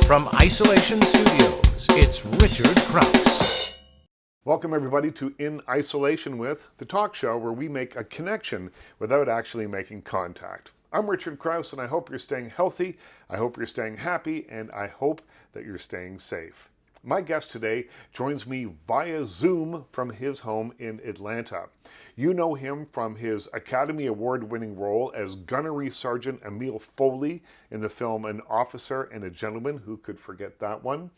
From Isolation Studios, it's Richard Krause. Welcome everybody to In Isolation With, the talk show where we make a connection without actually making contact. I'm Richard Krause and I hope you're staying healthy, I hope you're staying happy, and I hope that you're staying safe. My guest today joins me via Zoom from his home in Atlanta. You know him from his Academy Award-winning role as Gunnery Sergeant Emil Foley in the film An Officer and a Gentleman, who could forget that one,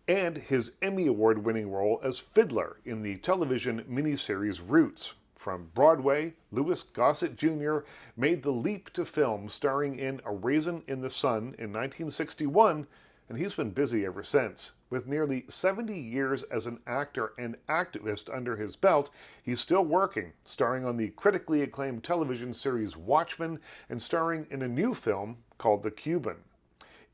and his Emmy Award-winning role as Fiddler in the television miniseries Roots. From Broadway, Louis Gossett Jr. made the leap to film starring in A Raisin in the Sun in 1961, and he's been busy ever since. With nearly 70 years as an actor and activist under his belt, he's still working, starring on the critically acclaimed television series Watchmen and starring in a new film called The Cuban.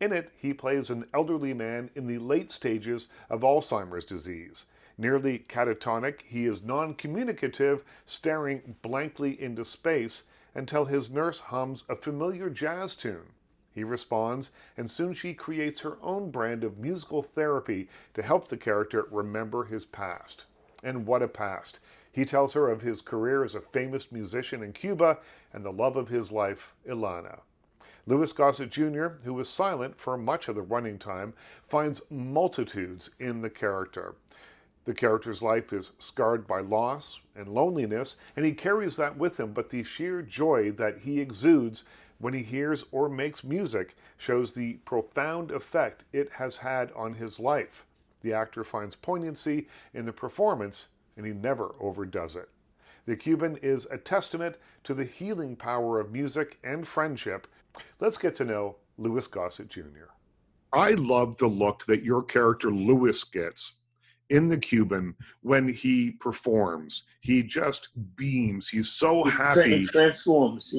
In it, he plays an elderly man in the late stages of Alzheimer's disease. Nearly catatonic, he is non-communicative, staring blankly into space until his nurse hums a familiar jazz tune. He responds, and soon she creates her own brand of musical therapy to help the character remember his past. And what a past. He tells her of his career as a famous musician in Cuba and the love of his life, Ilana. Louis Gossett Jr., who was silent for much of the running time, finds multitudes in the character. The character's life is scarred by loss and loneliness, and he carries that with him, but the sheer joy that he exudes when he hears or makes music shows the profound effect it has had on his life. The actor finds poignancy in the performance, and he never overdoes it. The Cuban is a testament to the healing power of music and friendship. Let's get to know Louis Gossett Jr. I love the look that your character Louis gets in The Cuban when he performs. He just beams. He's so happy. He transforms.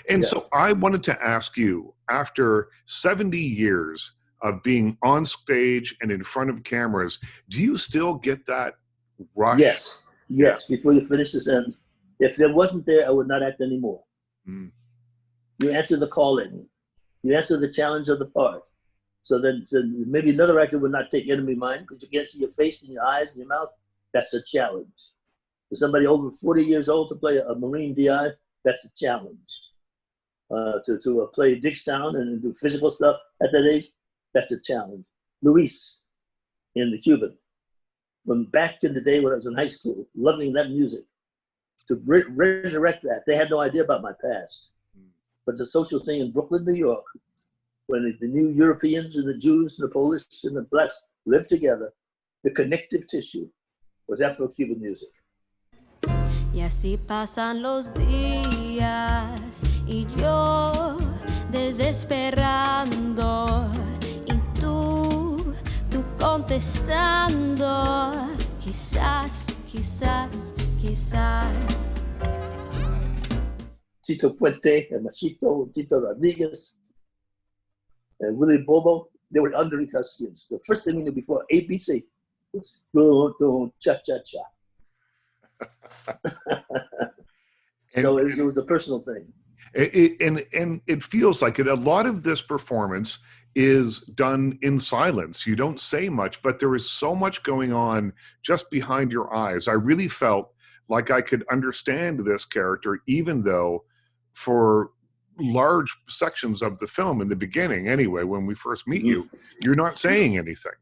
And so I wanted to ask you, after 70 years of being on stage and in front of cameras, do you still get that rush? Yes. Before you finish the sentence, if there wasn't there, I would not act anymore. You answer the calling. You answer the challenge of the part. So maybe another actor would not take enemy mine because you can't see your face and your eyes and your mouth. That's a challenge. For somebody over 40 years old to play a Marine DI, that's a challenge. To play Dickstown and do physical stuff at that age, that's a challenge. Luis in The Cuban, from back in the day when I was in high school, loving that music, to resurrect that. They had no idea about my past. But it's a social thing in Brooklyn, New York, when the new Europeans and the Jews and the Polish and the blacks lived together, the connective tissue was Afro-Cuban music. Y así pasan los días y yo desesperando y tú contestando, quizás. Tito Puente and Machito, Tito Rodriguez, and Willie Bobo, they were under skins. The first thing we knew before ABC was boom, cha-cha-cha. So it was a personal thing. And it feels like it. A lot of this performance is done in silence. You don't say much, but there is so much going on just behind your eyes. I really felt like I could understand this character, even though for large sections of the film in the beginning, anyway, when we first meet you, you're not saying anything.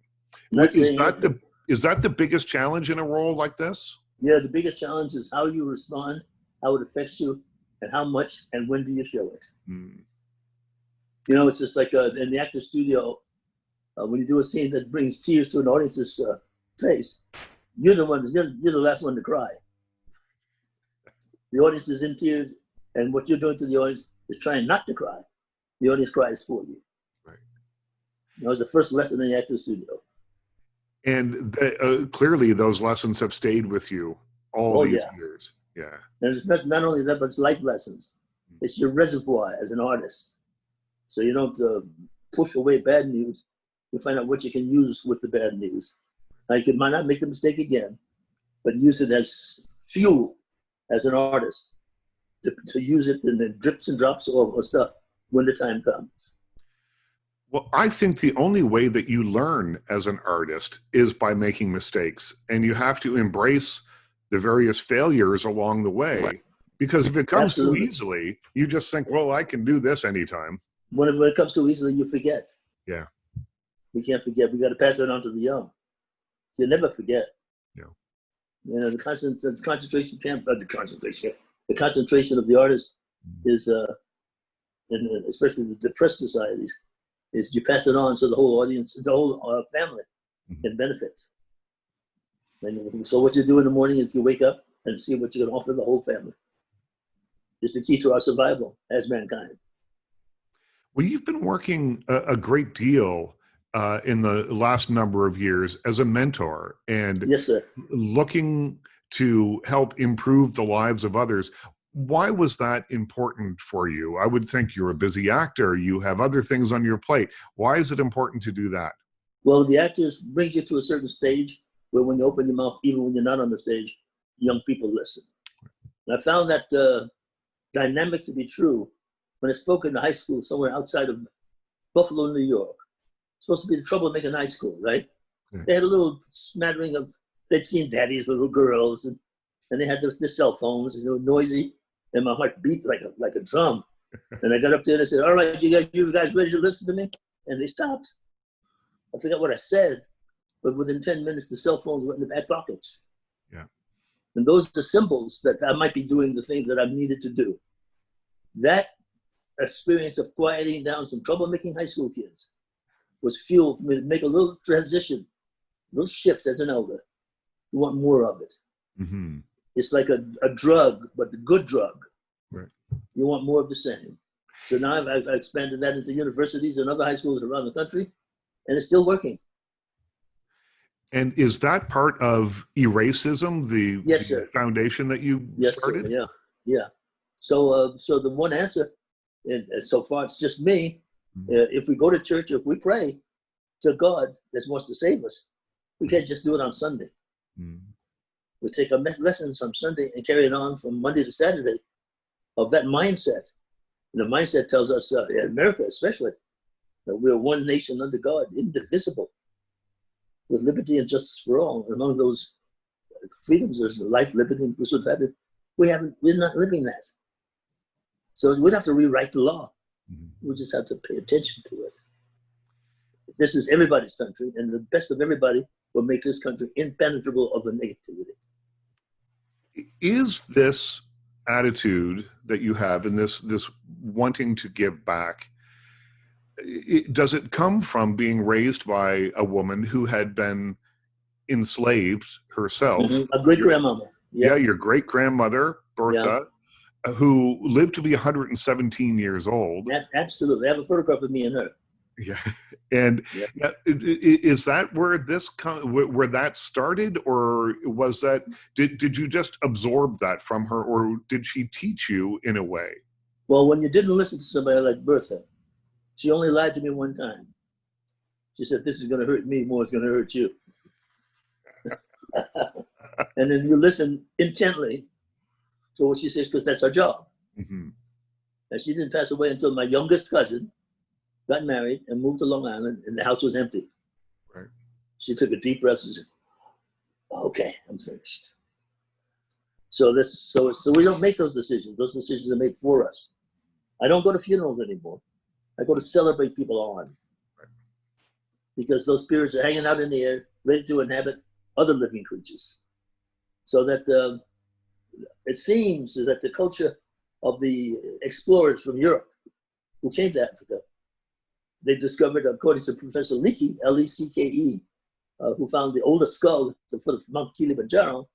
Is that the biggest challenge in a role like this? Yeah, the biggest challenge is how you respond, how it affects you, and how much and when do you show it. You know, it's just like in the actor studio, when you do a scene that brings tears to an audience's face, you're the last one to cry. The audience is in tears, and what you're doing to the audience is trying not to cry. The audience cries for you. Right. That was the first lesson in the actor studio. And clearly those lessons have stayed with you all these years. Yeah. And it's not only that, but it's life lessons. It's your reservoir as an artist. So you don't push away bad news. You find out what you can use with the bad news. Now you might not make the mistake again, but use it as fuel as an artist to use it in the drips and drops or stuff when the time comes. Well, I think the only way that you learn as an artist is by making mistakes, and you have to embrace the various failures along the way. Because if it comes too Absolutely. easily, you just think, well, I can do this anytime. When it comes too easily, you forget. Yeah. We can't forget. We got to pass it on to the young. You never forget. Yeah. You know, the concentration camp, the concentration of the artist is, and especially the depressed societies, is you pass it on so the whole audience, the whole family can benefit. And so what you do in the morning is you wake up and see what you can offer the whole family. It's the key to our survival as mankind. Well, you've been working a great deal in the last number of years as a mentor and Yes, sir. looking to help improve the lives of others. Why was that important for you? I would think you're a busy actor. You have other things on your plate. Why is it important to do that? Well, the actors brings you to a certain stage where when you open your mouth, even when you're not on the stage, young people listen. And I found that dynamic to be true when I spoke in the high school somewhere outside of Buffalo, New York. It's supposed to be the troublemaking high school, right? Yeah. They had a little smattering of, they'd seen daddy's little girls, and they had the cell phones, and they were noisy, and my heart beat like a drum. And I got up there and I said, all right, you guys ready to listen to me? And they stopped. I forgot what I said, but within 10 minutes, the cell phones went in the back pockets. Yeah. And those are symbols that I might be doing the thing that I've needed to do. That experience of quieting down some troublemaking high school kids was fuel for me to make a little transition, a little shift as an elder. You want more of it. Mm-hmm. It's like a drug, but the good drug. Right. You want more of the same. So now I've expanded that into universities and other high schools around the country, and it's still working. And is that part of Eracism, yes, the foundation that you started? Sir. Yeah. So the one answer, and so far it's just me. If we go to church, if we pray to God that wants to save us, we can't just do it on Sunday. We take our lessons on Sunday and carry it on from Monday to Saturday of that mindset. And the mindset tells us, in America especially, that we're one nation under God, indivisible, with liberty and justice for all. And among those freedoms, there's life, liberty, and pursuit of happiness. We're not living that. So we don't have to rewrite the law. We just have to pay attention to it. This is everybody's country, and the best of everybody will make this country impenetrable of the negativity. Is this attitude that you have and this wanting to give back, does it come from being raised by a woman who had been enslaved herself? A great-grandmama. Yeah, your great-grandmother, Bertha, who lived to be 117 years old. Absolutely. I have a photograph of me and her. Yeah. And is that where where that started, or was that, did you just absorb that from her, or did she teach you in a way? Well, when you didn't listen to somebody like Bertha, she only lied to me one time. She said, this is going to hurt me more, it's going to hurt you. And then you listen intently to what she says, because that's our job. And she didn't pass away until my youngest cousin got married and moved to Long Island, and the house was empty. Right. She took a deep breath and said, okay, I'm finished. So we don't make those decisions. Those decisions are made for us. I don't go to funerals anymore. I go to celebrate people on. Right. Because those spirits are hanging out in the air, ready to inhabit other living creatures. So that it seems that the culture of the explorers from Europe who came to Africa, they discovered, according to Professor Leakey, L-E-C-K-E, who found the oldest skull at the foot of Mount Kilimanjaro,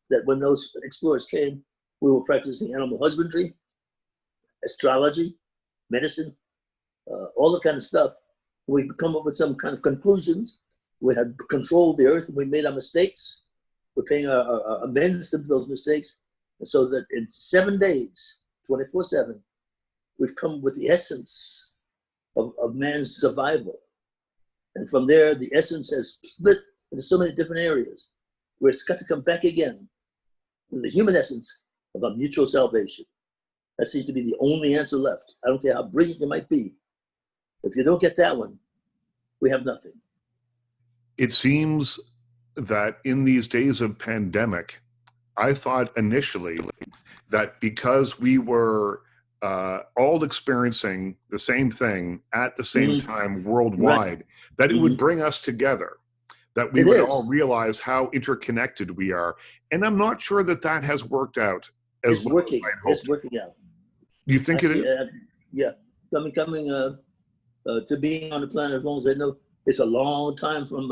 that when those explorers came, we were practicing animal husbandry, astrology, medicine, all the kind of stuff. We come up with some kind of conclusions. We had controlled the earth and we made our mistakes. We're paying our amends to those mistakes. And so that in 7 days, 24/7, we've come with the essence of man's survival. And from there, the essence has split into so many different areas where it's got to come back again to the human essence of our mutual salvation. That seems to be the only answer left. I don't care how brilliant you might be. If you don't get that one, We have nothing. It seems that in these days of pandemic, I thought initially that because we were all experiencing the same thing at the same time worldwide, that it would bring us together, that we would all realize how interconnected we are. And I'm not sure that that has worked out as It's well working. as I'd hoped. It's working out. Do you think it is? Yeah. Coming to being on the planet, as long as I know, it's a long time from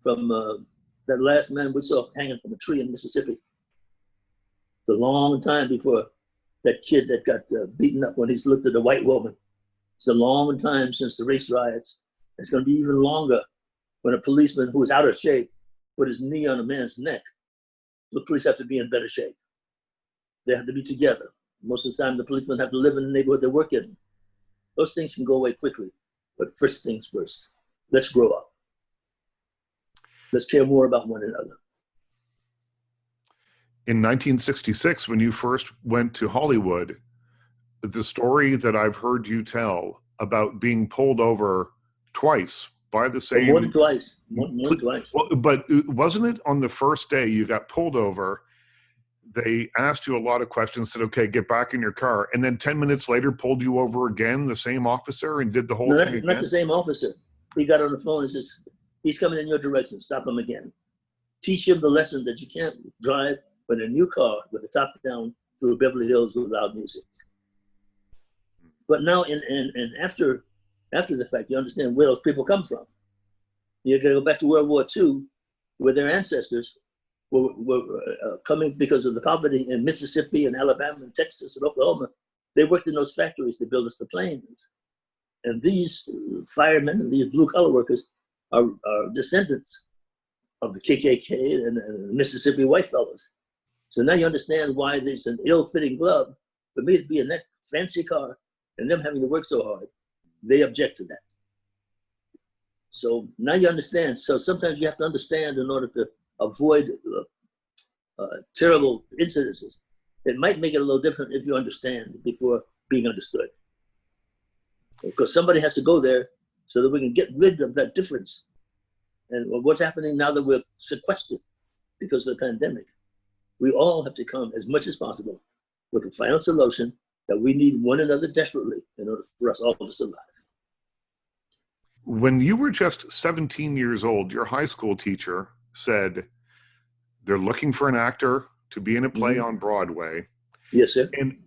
that last man we saw hanging from a tree in Mississippi. It's a long time before that kid that got beaten up when he's looked at a white woman. It's a long time since the race riots. It's going to be even longer when a policeman who is out of shape put his knee on a man's neck. The police have to be in better shape. They have to be together. Most of the time, the policemen have to live in the neighborhood they work in. Those things can go away quickly, but first things first. Let's grow up. Let's care more about one another. In 1966, when you first went to Hollywood, the story that I've heard you tell about being pulled over twice by the same... More than twice. More than twice. Well, but wasn't it on the first day you got pulled over, they asked you a lot of questions, said, okay, get back in your car, and then 10 minutes later pulled you over again, the same officer, and did the whole thing again? Not the same officer. He got on the phone and says, he's coming in your direction, stop him again. Teach him the lesson that you can't drive with a new car with the top down through Beverly Hills without music. But now, and after the fact, you understand where those people come from. You're going to go back to World War II, where their ancestors were coming because of the poverty in Mississippi and Alabama and Texas and Oklahoma. They worked in those factories to build us the planes. And these firemen and these blue-collar workers are descendants of the KKK and the Mississippi white fellows. So now you understand why there's an ill-fitting glove for me to be in that fancy car and them having to work so hard. They object to that. So now you understand. So sometimes you have to understand in order to avoid terrible incidences. It might make it a little different if you understand before being understood. Because somebody has to go there so that we can get rid of that difference. And what's happening now that we're sequestered because of the pandemic, we all have to come as much as possible with a final solution that we need one another desperately in order for us all to survive. When you were just 17 years old, your high school teacher said, they're looking for an actor to be in a play on Broadway. Yes, sir. And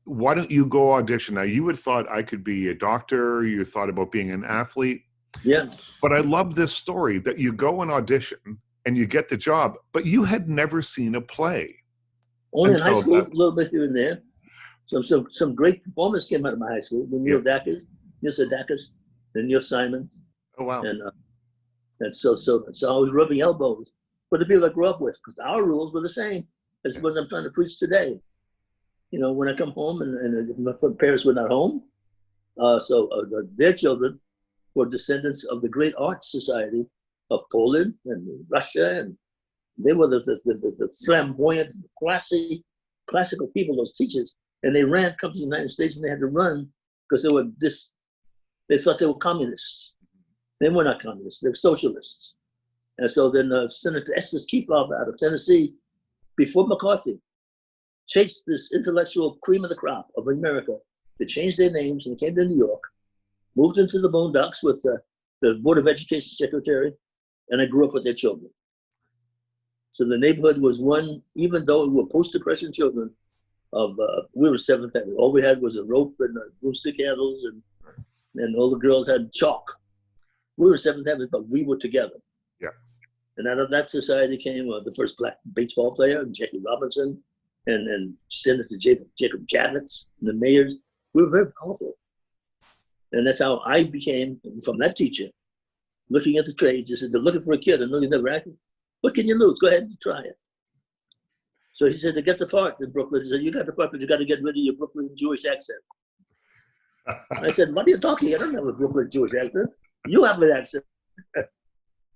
why don't you go audition? Now, you had thought I could be a doctor. You thought about being an athlete. Yeah. But I love this story that you go and audition and you get the job, but you had never seen a play. Only in high school, a little bit here and there. Some great performers came out of my high school. Neil Sedakis, and Neil Simon. Oh, wow. And so I was rubbing elbows with the people I grew up with, because our rules were the same as what I'm trying to preach today. You know, when I come home and if my parents were not home, their children were descendants of the great art society of Poland and Russia, and they were the flamboyant, classical people, those teachers, and they ran come to the United States and they had to run because they thought they were communists. They were not communists, they were socialists. And so then Senator Estes Kefauver out of Tennessee, before McCarthy, chased this intellectual cream of the crop of America. They changed their names and they came to New York, moved into the boondocks with the Board of Education secretary, and I grew up with their children. So the neighborhood was one, even though we were post-depression children we were Seventh Avenue. All we had was a rope and broomstick handles, and all the girls had chalk. We were Seventh Avenue, but we were together. Yeah. And out of that society came the first black baseball player, Jackie Robinson, and Senator Jacob Javits, and the mayors. We were very powerful. And that's how I became, from that teacher, looking at the trades. He said, they're looking for a kid. I know you never acted. What can you lose? Go ahead and try it. So he said, to get the part in Brooklyn, he said, you got the part, but you got to get rid of your Brooklyn Jewish accent. I said, what are you talking? I don't have a Brooklyn Jewish accent. You have an accent.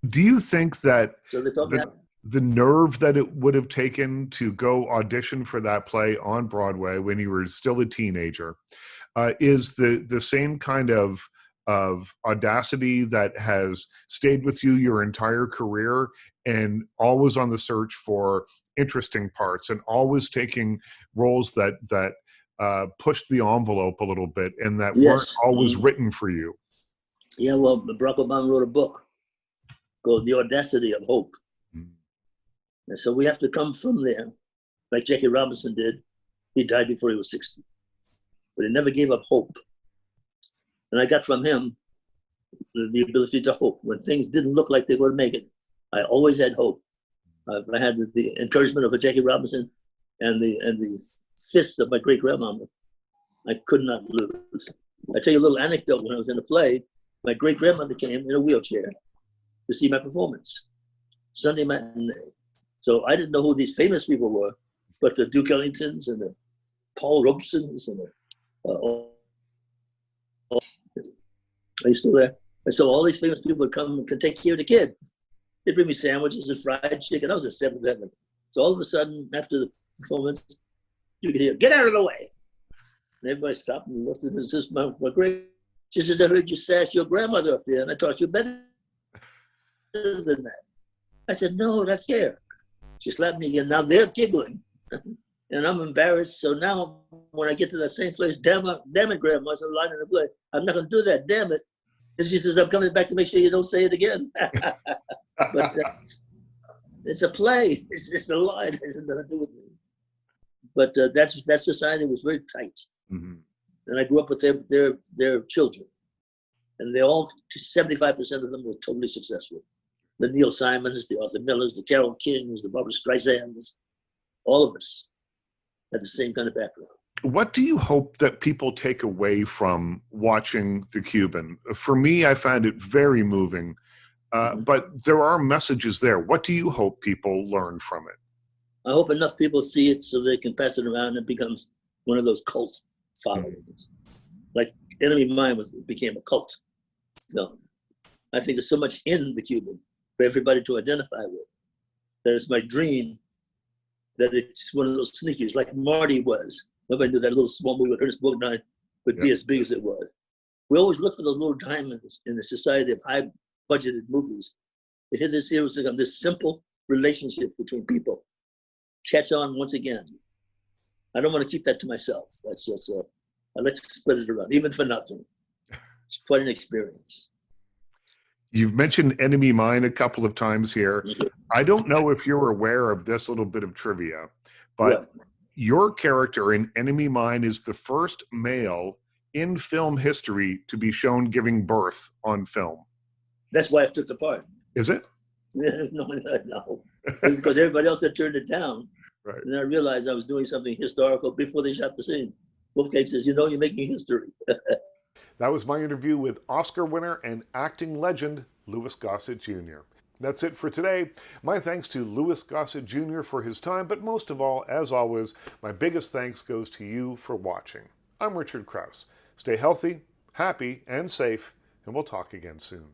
Do you think that So they told me the nerve that it would have taken to go audition for that play on Broadway when you were still a teenager is the same kind of of audacity that has stayed with you your entire career, and always on the search for interesting parts and always taking roles that pushed the envelope a little bit and that weren't Yes. always written for you. Yeah, well, Barack Obama wrote a book called The Audacity of Hope. And so we have to come from there, like Jackie Robinson did. He died before he was 60, but he never gave up hope. And I got from him the ability to hope. When things didn't look like they were going to make it, I always had hope. I had the encouragement of a Jackie Robinson and the fist of my great-grandmama. I could not lose. I tell you a little anecdote. When I was in a play, my great-grandmother came in a wheelchair to see my performance, Sunday matinee. So I didn't know who these famous people were, but the Duke Ellingtons and the Paul Robesons and are you still there? And so all these famous people would come and could take care of the kid. They'd bring me sandwiches and fried chicken. I was a 7th heaven. So all of a sudden, after the performance, you could hear, "Get out of the way." And everybody stopped and looked at this. My great, she says, "I heard you sass your grandmother up there, and I taught you better than that." I said, "No, that's here." She slapped me again. Now they're giggling. And I'm embarrassed. So now when I get to that same place, damn it, Grandma, I'm lying in the play. I'm not going to do that, damn it. And she says, "I'm coming back to make sure you don't say it again." But it's a play. It's a lie. It has nothing to do with me. But that society was very tight. Mm-hmm. And I grew up with their children. And they all, 75% of them were totally successful. The Neil Simons, the Arthur Millers, the Carole Kings, the Barbra Streisands, all of us had the same kind of background. What do you hope that people take away from watching The Cuban? For me, I found it very moving, but there are messages there. What do you hope people learn from it? I hope enough people see it so they can pass it around and it becomes one of those cult followings. Like Enemy Mine became a cult film. I think there's so much in The Cuban for everybody to identify with. That it's my dream that it's one of those sneakers like Marty was. Nobody knew that little small movie with Ernest Borgnine would be as big as it was. We always look for those little diamonds in the society of high budgeted movies. Here was this simple relationship between people. Catch on once again. I don't want to keep that to myself. That's just I like to spread it around, even for nothing. It's quite an experience. You've mentioned Enemy Mine a couple of times here. Mm-hmm. I don't know if you're aware of this little bit of trivia, but your character in Enemy Mine is the first male in film history to be shown giving birth on film. That's why I took the part. Is it? No. Because everybody else had turned it down. Right. And then I realized I was doing something historical before they shot the scene. Wolfgang says, "You're making history." That was my interview with Oscar winner and acting legend, Louis Gossett Jr. That's it for today. My thanks to Louis Gossett Jr. for his time, but most of all, as always, my biggest thanks goes to you for watching. I'm Richard Krause. Stay healthy, happy, and safe, and we'll talk again soon.